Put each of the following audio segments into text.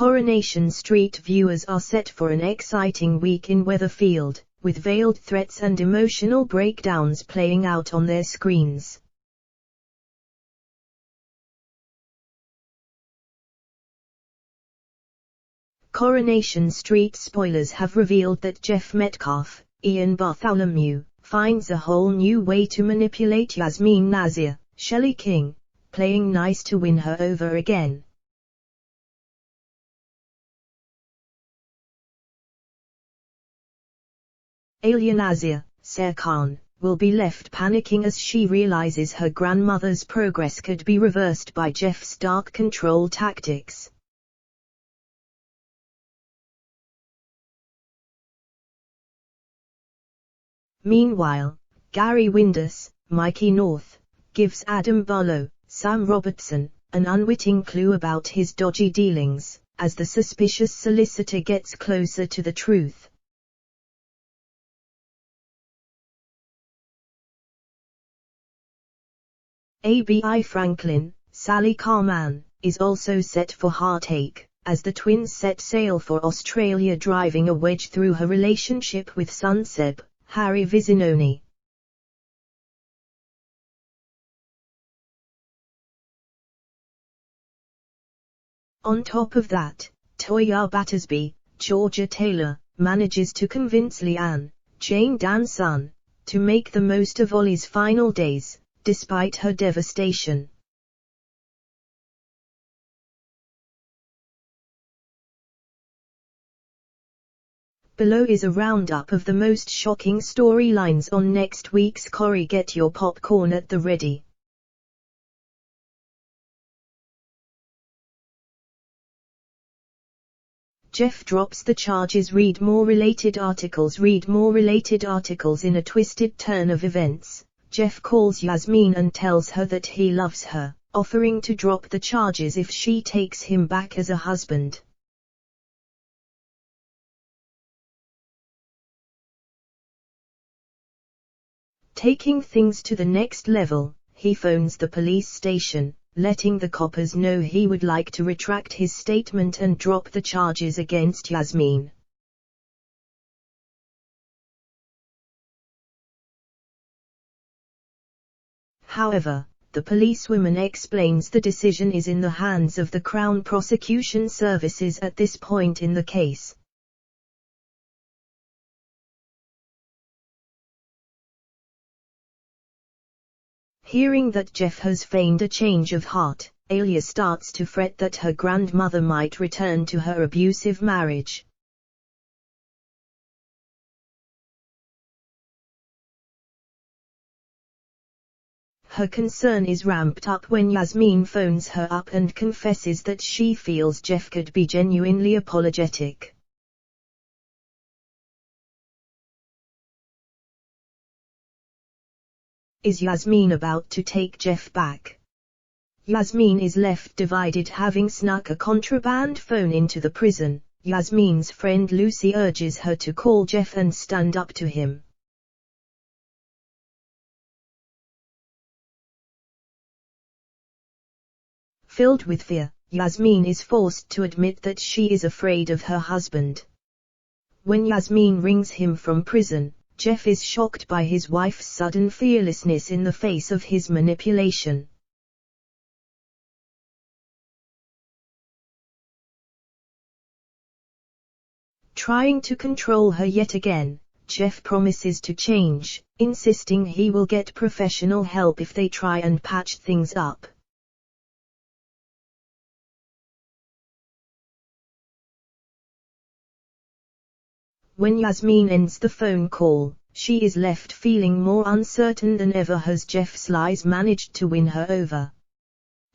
Coronation Street viewers are set for an exciting week in Weatherfield, with veiled threats and emotional breakdowns playing out on their screens. Coronation Street spoilers have revealed that Geoff Metcalfe, Ian Bartholomew, finds a whole new way to manipulate Yasmeen Nazir, Shelley King, playing nice to win her over again. Alya Nazir, Sair Khan, will be left panicking as she realizes her grandmother's progress could be reversed by Geoff's dark control tactics. Meanwhile, Gary Windass, Mikey North, gives Adam Barlow, Sam Robertson, an unwitting clue about his dodgy dealings, as the suspicious solicitor gets closer to the truth. Abi Franklin, Sally Carman, is also set for heartache, as the twins set sail for Australia, driving a wedge through her relationship with son Seb, Harry Visinoni. On top of that, Toyah Battersby, Georgia Taylor, manages to convince Leanne, Jane Danson, to make the most of Ollie's final days, despite her devastation. Below is a roundup of the most shocking storylines on next week's Corrie. Get your popcorn at the ready. Geoff drops the charges. Read more related articles. Read more related articles. In a twisted turn of events, Geoff calls Yasmeen and tells her that he loves her, offering to drop the charges if she takes him back as a husband. Taking things to the next level, he phones the police station, letting the coppers know he would like to retract his statement and drop the charges against Yasmeen. However, the policewoman explains the decision is in the hands of the Crown Prosecution Services at this point in the case. Hearing that Geoff has feigned a change of heart, Alya starts to fret that her grandmother might return to her abusive marriage. Her concern is ramped up when Yasmeen phones her up and confesses that she feels Geoff could be genuinely apologetic. Is Yasmeen about to take Geoff back? Yasmeen is left divided, having snuck a contraband phone into the prison. Yasmeen's friend Lucy urges her to call Geoff and stand up to him. Filled with fear, Yasmeen is forced to admit that she is afraid of her husband. When Yasmeen rings him from prison, Geoff is shocked by his wife's sudden fearlessness in the face of his manipulation. Trying to control her yet again, Geoff promises to change, insisting he will get professional help if they try and patch things up. When Yasmeen ends the phone call, she is left feeling more uncertain than ever. Has Geoff's lies managed to win her over?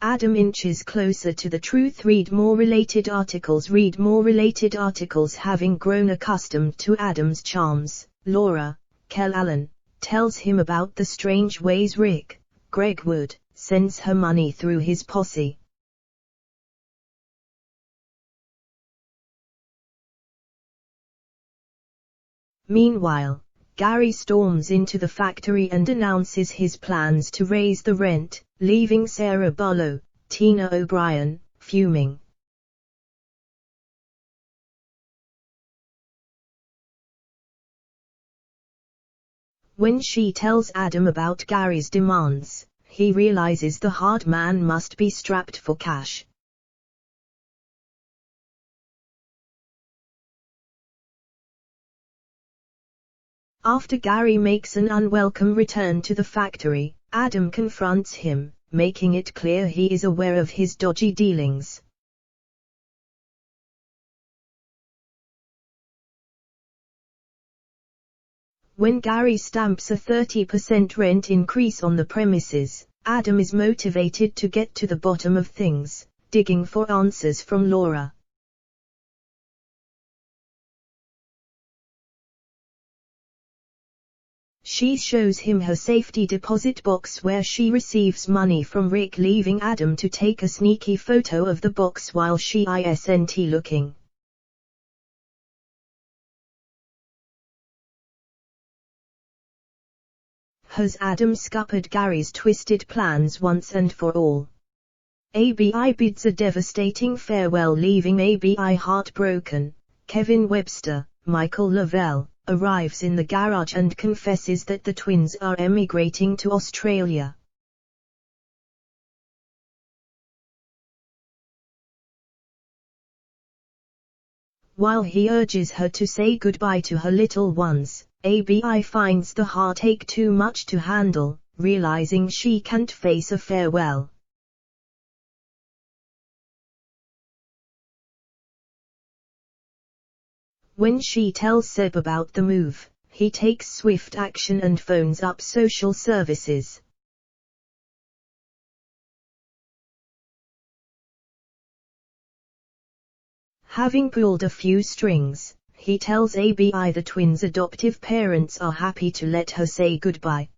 Adam inches closer to the truth. Read more related articles. Read more related articles. Having grown accustomed to Adam's charms, Laura, Kel Allen, tells him about the strange ways Rick, Greg Wood, sends her money through his posse. Meanwhile, Gary storms into the factory and announces his plans to raise the rent, leaving Sarah Barlow, Tina O'Brien, fuming. When she tells Adam about Gary's demands, he realizes the hard man must be strapped for cash. After Gary makes an unwelcome return to the factory, Adam confronts him, making it clear he is aware of his dodgy dealings. When Gary stamps a 30% rent increase on the premises, Adam is motivated to get to the bottom of things, digging for answers from Laura. She shows him her safety deposit box where she receives money from Rick, leaving Adam to take a sneaky photo of the box while she isn't looking. Has Adam scuppered Gary's twisted plans once and for all? Abi bids a devastating farewell, leaving Abi heartbroken. Kevin Webster, Michael Lavelle, arrives in the garage and confesses that the twins are emigrating to Australia. While he urges her to say goodbye to her little ones, Abi finds the heartache too much to handle, realizing she can't face a farewell. When she tells Seb about the move, he takes swift action and phones up social services. Having pulled a few strings, he tells Abi the twins' adoptive parents are happy to let her say goodbye.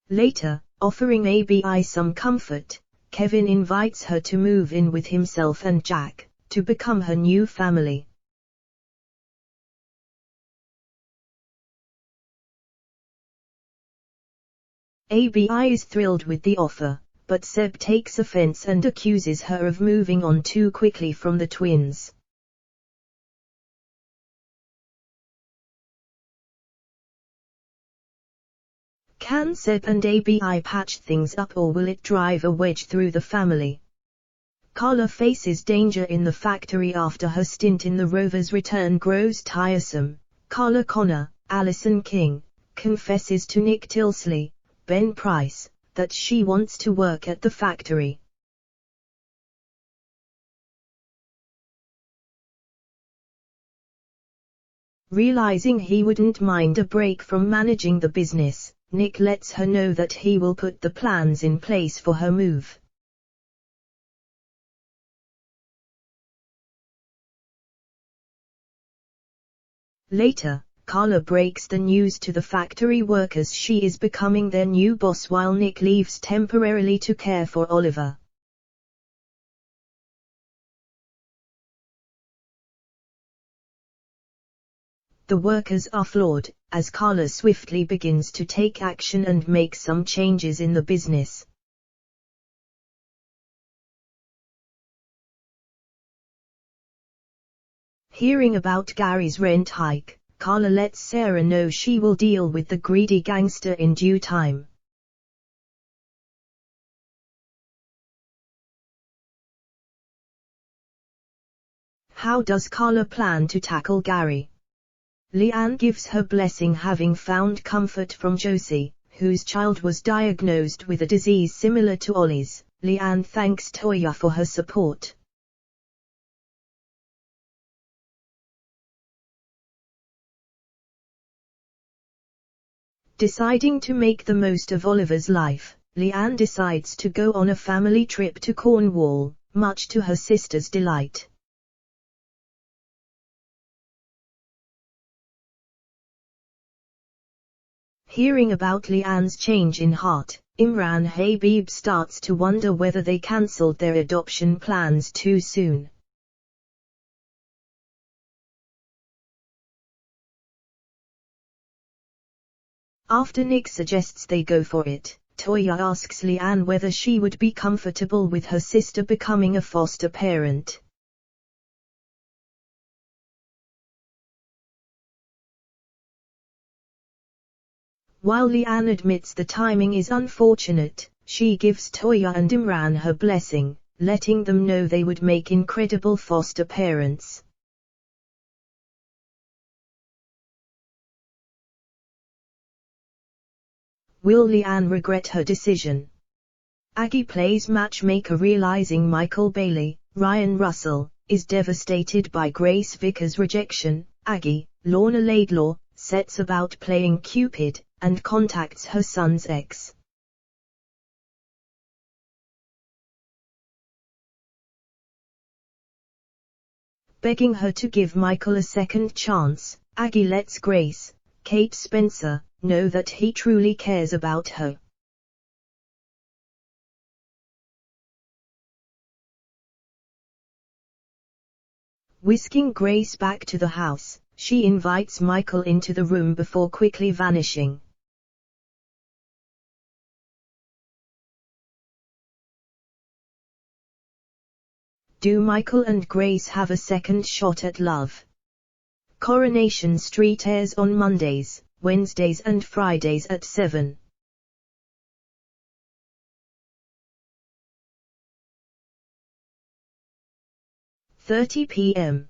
Later, offering Abi some comfort, Kevin invites her to move in with himself and Jack, to become her new family. Abi is thrilled with the offer, but Seb takes offense and accuses her of moving on too quickly from the twins. Can Seb and Abi patch things up, or will it drive a wedge through the family? Carla faces danger in the factory after her stint in the Rover's return grows tiresome. Carla Connor, Alison King, confesses to Nick Tilsley, Ben Price, that she wants to work at the factory. Realizing he wouldn't mind a break from managing the business, Nick lets her know that he will put the plans in place for her move. Later, Carla breaks the news to the factory workers she is becoming their new boss while Nick leaves temporarily to care for Oliver. The workers are flawed, as Carla swiftly begins to take action and make some changes in the business. Hearing about Gary's rent hike, Carla lets Sarah know she will deal with the greedy gangster in due time. How does Carla plan to tackle Gary? Leanne gives her blessing, having found comfort from Josie, whose child was diagnosed with a disease similar to Ollie's. Leanne thanks Toyah for her support. Deciding to make the most of Oliver's life, Leanne decides to go on a family trip to Cornwall, much to her sister's delight. Hearing about Leanne's change in heart, Imran Habib starts to wonder whether they cancelled their adoption plans too soon. After Nick suggests they go for it, Toyah asks Leanne whether she would be comfortable with her sister becoming a foster parent. While Leanne admits the timing is unfortunate, she gives Toyah and Imran her blessing, letting them know they would make incredible foster parents. Will Leanne regret her decision? Aggie plays matchmaker, realizing Michael Bailey, Ryan Russell, is devastated by Grace Vickers' rejection. Aggie, Lorna Laidlaw, sets about playing Cupid, and contacts her son's ex. Begging her to give Michael a second chance, Aggie lets Grace, Kate Spencer, know that he truly cares about her. Whisking Grace back to the house, she invites Michael into the room before quickly vanishing. Do Michael and Grace have a second shot at love? Coronation Street airs on Mondays, Wednesdays and Fridays at 7:30 p.m.